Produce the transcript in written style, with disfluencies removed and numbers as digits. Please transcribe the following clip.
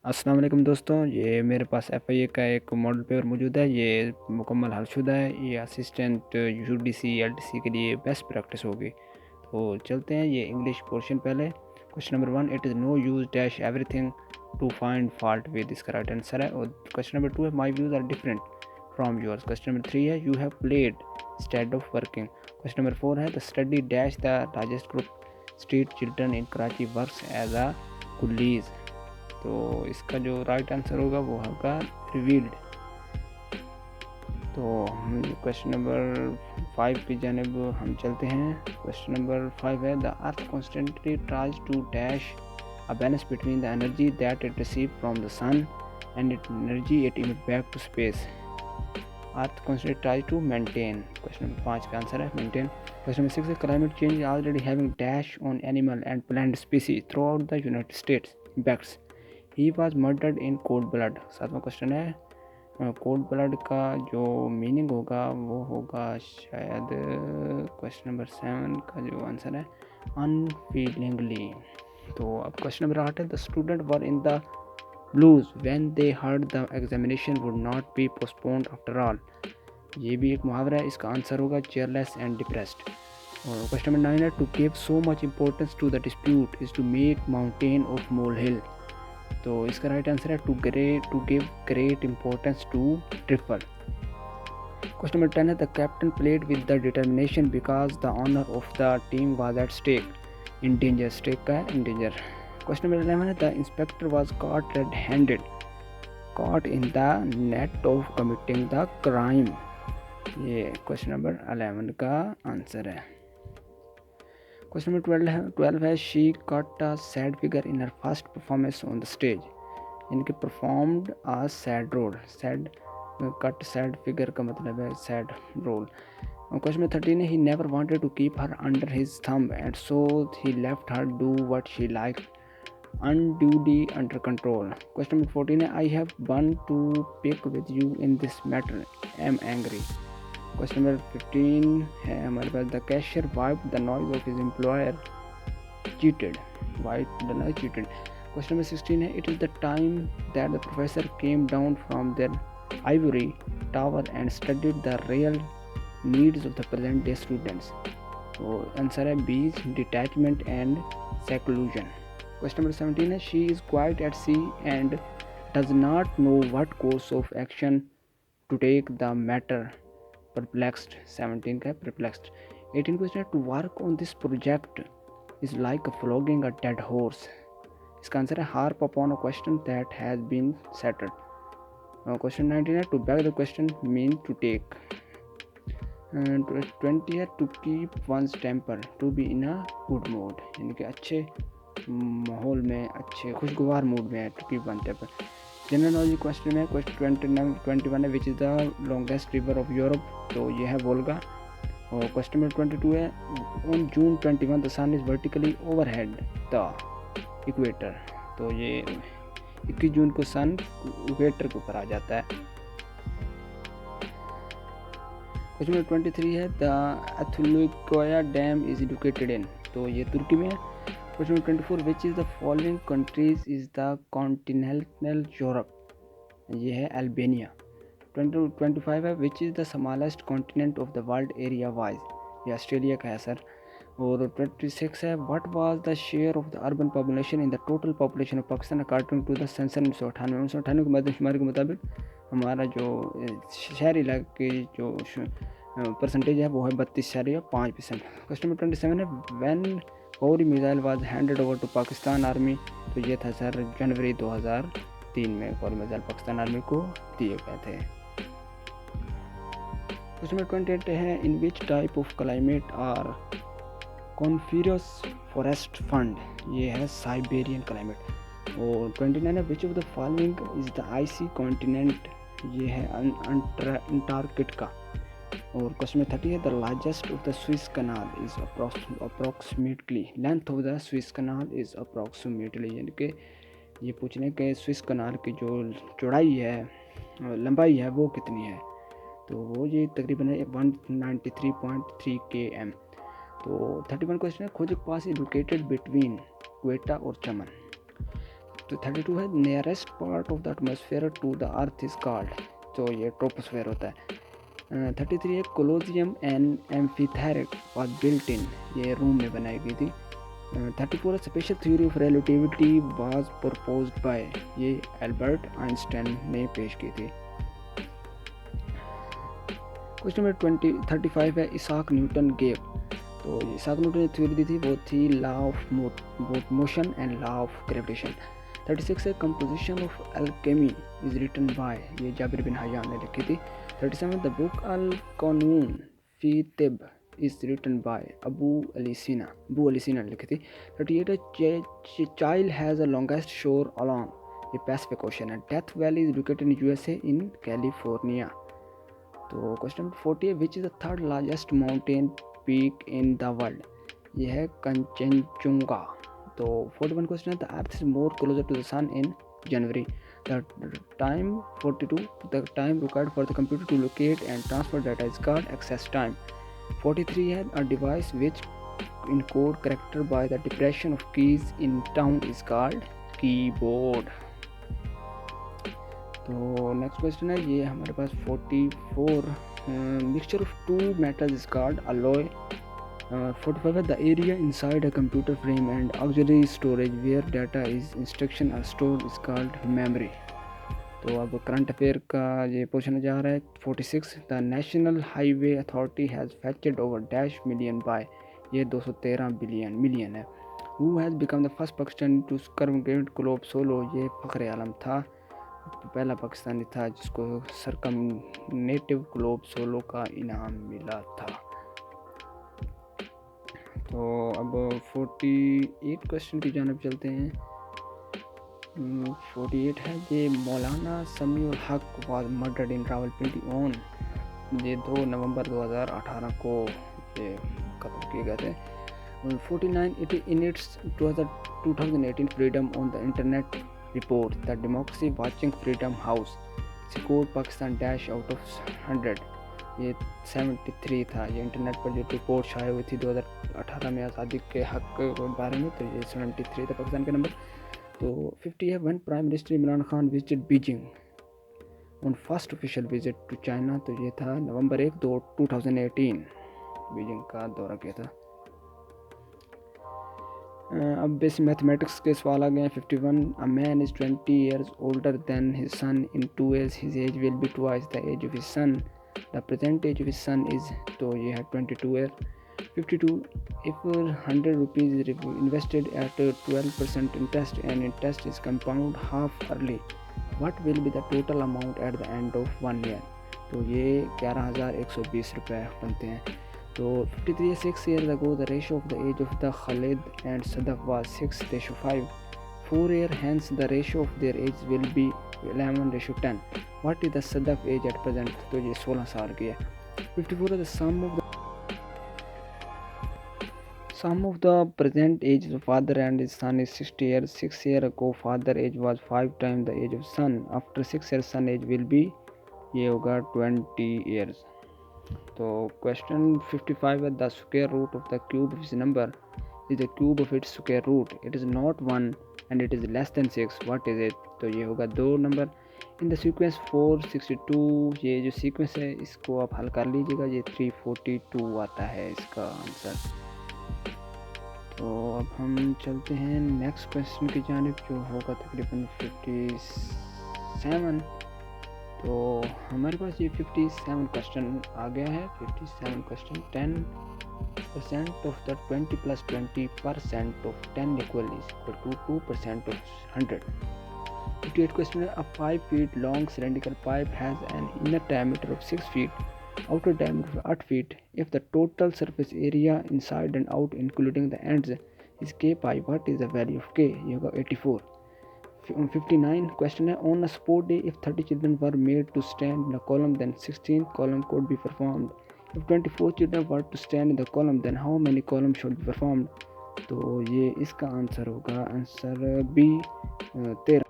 अस्सलाम वालेकुम दोस्तों, ये मेरे पास एफआईए का एक मॉडल पेपर मौजूद है। ये मुकम्मल हलशुदा है। ये असिस्टेंट यूडीसी एलडीसी के लिए बेस्ट प्रैक्टिस होगी। तो चलते हैं। ये इंग्लिश पोर्शन पहले। Question number 1, it is no use dash everything to find fault with, इसका राइट आंसर है। और क्वेश्चन नंबर 2 है, my views are different from yours. Question number 3 है, you have played instead of working. Question number 4 है, the study dash the largest group street children in Karachi works as a coolies. तो इसका जो right answer होगा वो होगा revealed. तो हम क्वेश्चन नंबर 5 की जानब हम चलते हैं। क्वेश्चन नंबर 5 है, the earth constantly tries to dash a balance between the energy that it receive from the sun and it energy it emit back to space. Earth constantly tries to maintain. Question number 5 का answer है maintain. Question number 6 है, climate change already having dash on animal and plant species throughout the United States impacts. He was murdered in cold blood. सातवां question है, cold blood का जो meaning होगा वो होगा शायद क्वेश्चन नंबर 7 का जो आंसर है अनफीलिंगली। तो अब क्वेश्चन नंबर 8 है, the student were in the blues when they heard the examination would not be postponed after all. ये भी एक मुहावरा है। इसका आंसर होगा चेयरलेस एंड डिप्रेस्ड। और क्वेश्चन नंबर 9 है, to give so much importance to the dispute is to make mountain of molehill. तो इसका राइट आंसर है to give great importance to triple. Question number 10 है, the captain played with the determination because the honour of the team was at stake. In danger, stake का है in danger. Question number 11 है, the inspector was caught red handed caught in the net of committing the crime। ये question number 11 का answer है। Question number 12 है, she cut a sad figure in her first performance on the stage. इनके performed a sad role. Sad cut sad figure का मतलब है sad role. Question number 13 है, he never wanted to keep her under his thumb and so he left her do what she like unduly under control। Question number 14 है, I have one to pick with you in this matter, am angry। Question number 15 है हमारे पास, the cashier wiped the noise of his employer cheated। Wiped the noise cheated। Question number 16 है, it is the time that the professor came down from their ivory tower and studied the real needs of the present day students। तो answer है बीज, detachment and seclusion. Question number 17 है, she is quite at sea and does not know what course of action to take the matter perplexed. 17 का है perplexed. 18 question है, to work on this project is like flogging a dead horse. इसका answer है harp upon a question that has been settled. Question 19 है, to back the question mean to take. 20 है, to keep one's temper to be in a good mood, यानी कि अच्छे माहौल में, अच्छे खुशगवार मूड में है, to keep one temper. General knowledge question है, क्वेश्चन 21 है, which is the longest river of Europe. तो ये है वोल्गा। और क्वेश्चन नंबर 22 है, on June 21 the sun is vertically overhead the equator. तो ये 21 जून को सन इक्वेटर के ऊपर आ जाता है। क्वेश्चन नंबर 23 है, द एथुलिकोया डैम इज लोकेटेड इन। तो ये तुर्की में है। Question number 24, which is the following countries is the continental Europe. ये है अल्बानिया। 25 है, which is the smallest continent of the world area wise. ये ऑस्ट्रेलिया का है सर। और 26 है, what was the share of the urban population in the total population of Pakistan according to the census 1998 के मरदमशुमारी के मुताबिक हमारा जो शहरी इलाके की जो परसेंटेज है वो है 32.5%। क्वेश्चन नंबर 27 है, when Ghauri missile was handed over to Pakistan army. तो ये था सर जनवरी 2003 में कौरी मिसाइल पाकिस्तान आर्मी को दिए गए थे। क्वेश्चन नंबर 28 है, in which type of climate are coniferous forest found. ये है साइबेरियन क्लाइमेट। और 29 है, which of the following is the icy continent. ये है अंटार्कटिका। और क्वेश्चन नंबर 30 है, the largest of the Suez Canal is approximately length of the Suez Canal is approximately, यानी कि ये पूछने के स्विस कनाल की जो चौड़ाई है, लंबाई है, वो कितनी है। तो वो ये तकरीबन 193.3 km। तो 31 क्वेश्चन है, Khojak pass is located between Quetta और चमन। तो 32 है nearest part of the atmosphere to the earth is called, तो ये ट्रोपोस्फेयर होता है। 33 है Colosseum and amphitheatre was built in, ये रोम में बनाई गई थी। 34 है special theory of relativity was proposed by, ये एल्बर्ट आइंस्टाइन ने पेश की थी। क्वेश्चन नंबर 35 है इसाक न्यूटन गेव, तो इसाक न्यूटन ने थ्योरी दी थी, वो थी law of motion and law of gravitation. 36 है composition of alchemy is written by, ये जाबिर बिन हयान ने लिखी थी। 37 the book Al Qanun fi Tib is written by Abu Ali Sina ने लिखी थी। 38 है Chile has the longest shore along, ये पैसिफिक ओशन है। Death Valley is located in USA in California. तो क्वेश्चन नंबर 40 है which is the third largest mountain peak in the world, ये है कंचनजुंगा। तो 41 क्वेश्चन है the earth is more closer to the sun in January. The time 42 the time required for the computer to locate and transfer data is called access time. 43 है a device which encode character by the depression of keys in town is called keyboard. तो next question है ये हमारे पास 44 mixture of two metals is called alloy. 45 है the area inside a computer frame and auxiliary storage where data is instruction are stored is called memory. तो अब current affair का ये पूछने जा रहा है। 46 the National Highway Authority has fetched over dash million by, ये 213 मिलियन है। Who has become the first Pakistani to circumnavigate globe solo, ये फ़ख्र आलम था, पहला पाकिस्तानी था जिसको सर्कमनेटिव ग्लोब सोलो का इनाम मिला था। तो अब 48 क्वेश्चन की जानिब चलते हैं। 48 है ये मौलाना समीउल हक was murdered in Rawalpindi on, ये 2 नवंबर 2018 को ये कत्ल किए गए थे। 49 it in its 2018 freedom on the internet report the democracy watching freedom house score Pakistan dash out of 100, ये 73 था। ये इंटरनेट पर जो रिपोर्ट शाये हुई थी 2018 में आज़ादी के हक के बारे में, तो ये 73 था पाकिस्तान के नंबर। तो 50 है one prime minister Imran Khan visited Beijing on first official visit to China, तो ये था नवंबर 1 2018 बीजिंग का दौरा किया था। अब बेसिक मैथमेटिक्स के सवाल आ गए हैं। 51 a man is 20 years older than his son in 2 years, his age will be twice the age of his son, the present age of his son is, तो ये है 22 year। 52 if 100 rupees is invested at 12% interest and interest is compound half early, what will be the total amount at the end of 1 year, तो ये 11,120 रुपये बनते हैं। तो 53 6 years ago the ratio of the age of the Khalid and Sadaf was 6:5, 4 years hence the ratio of their age will be 11:10, what is the Sadaf age at present, तो ये 16 साल की है। 54 the sum of the present age of father and his son is 60 years, 6 years ago father age was 5 times the age of son, after 6 years son age will be, ये होगा 20 years। तो question 55 है the square root of the cube of number is the cube of its square root, it is not 1 and it is less than 6, what is it, तो ये होगा 2 number. In the sequence 462, ये जो sequence है इसको आप हल कर लीजिएगा, ये 342 आता है इसका आंसर। तो अब हम चलते हैं नेक्स्ट क्वेश्चन की जानिब जो होगा तकरीबन 57। तो हमारे पास ये 57 क्वेश्चन आ गया है। 57 question 10% of the 20 + 20% of 10 = 2% of 100। 58 question है अ 5 feet long cylindrical pipe has an inner diameter of 6 feet, outer diameter of 8 feet. If the total surface area inside and out including the ends is k pi, what is the value of k, ये होगा 84। 59 question है on a sport day if 30 children were made to stand in a column then 16 column could be performed, if 24 children were to stand in the column then how many columns should be performed, तो ये इसका answer होगा answer B 13।